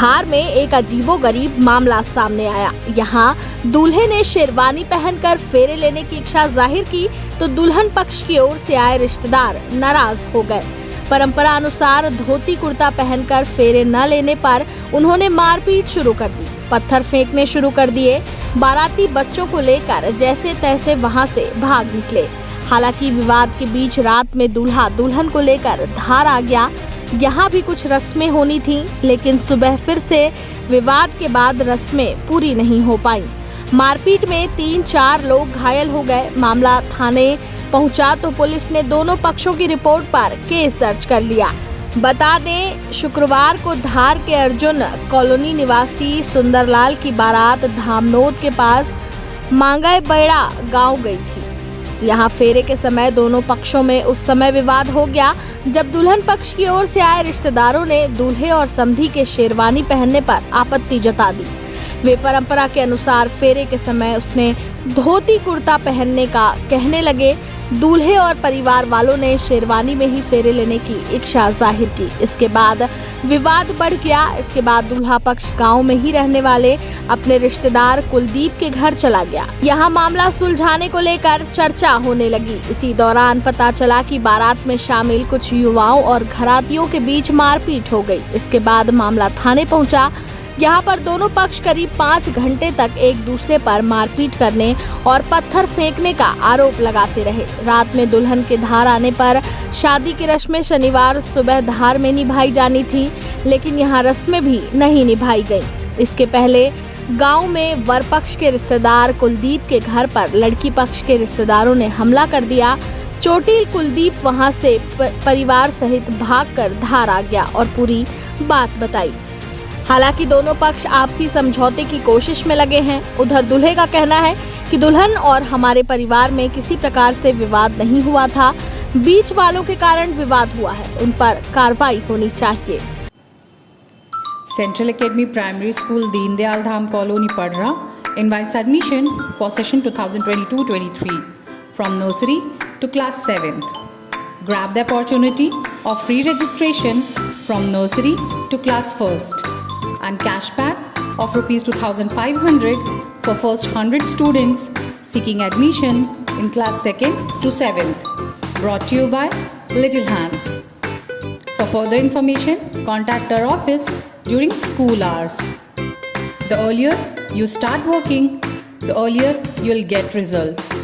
धार में एक अजीबोगरीब मामला सामने आया। यहाँ दूल्हे ने शेरवानी पहनकर फेरे लेने की इच्छा जाहिर की तो दुल्हन पक्ष की ओर से आए रिश्तेदार नाराज हो गए। परंपरा अनुसार धोती कुर्ता पहनकर फेरे न लेने पर उन्होंने मारपीट शुरू कर दी, पत्थर फेंकने शुरू कर दिए। बाराती बच्चों को लेकर जैसे तैसे वहां से भाग निकले। हालांकि विवाद के बीच रात में दूल्हा दुल्हन को लेकर धार आ गया। यहाँ भी कुछ रस्में होनी थीं, लेकिन सुबह फिर से विवाद के बाद रस्में पूरी नहीं हो पाईं। मारपीट में 3-4 लोग घायल हो गए। मामला थाने पहुंचा तो पुलिस ने दोनों पक्षों की रिपोर्ट पर केस दर्ज कर लिया। बता दें, शुक्रवार को धार के अर्जुन कॉलोनी निवासी सुंदरलाल की बारात धामनोद के पास मांगय बेड़ा गांव गई थी। यहाँ फेरे के समय दोनों पक्षों में उस समय विवाद हो गया जब दुल्हन पक्ष की ओर से आए रिश्तेदारों ने दूल्हे और समधी के शेरवानी पहनने पर आपत्ति जता दी। वे परंपरा के अनुसार फेरे के समय उसने धोती कुर्ता पहनने का कहने लगे। दूल्हे और परिवार वालों ने शेरवानी में ही फेरे लेने की इच्छा जाहिर की। इसके बाद विवाद बढ़ गया। इसके बाद दूल्हा पक्ष गांव में ही रहने वाले अपने रिश्तेदार कुलदीप के घर चला गया। यहां मामला सुलझाने को लेकर चर्चा होने लगी। इसी दौरान पता चला कि बारात में शामिल कुछ युवाओं और घरातियों के बीच मारपीट हो गई। इसके बाद मामला थाने पहुंचा। यहाँ पर दोनों पक्ष करीब 5 घंटे तक एक दूसरे पर मारपीट करने और पत्थर फेंकने का आरोप लगाते रहे। रात में दुल्हन के धार आने पर शादी की रस्में शनिवार सुबह धार में निभाई जानी थी, लेकिन यहाँ रस्में भी नहीं निभाई गईं। इसके पहले गांव में वर पक्ष के रिश्तेदार कुलदीप के घर पर लड़की पक्ष के रिश्तेदारों ने हमला कर दिया। चोटिल कुलदीप वहां से परिवार सहित भागकर धार आ गया और पूरी बात बताई। हालांकि दोनों पक्ष आपसी समझौते की कोशिश में लगे हैं। उधर दूल्हे का कहना है कि दुल्हन और हमारे परिवार में किसी प्रकार से विवाद नहीं हुआ था, बीच वालों के कारण विवाद हुआ है, उन पर कार्रवाई होनी चाहिए। Central Academy Primary School, Deendayal Dham Colony, Padra invites admission for session 2022-23 from nursery to class 7th. Grab the opportunity of free registration from nursery to class 1st and cashback of Rs 2,500 for first 100 students seeking admission in class 2nd to 7th. Brought to you by Little Hands. For further information, contact our office during school hours. The earlier you start working, the earlier you'll get results.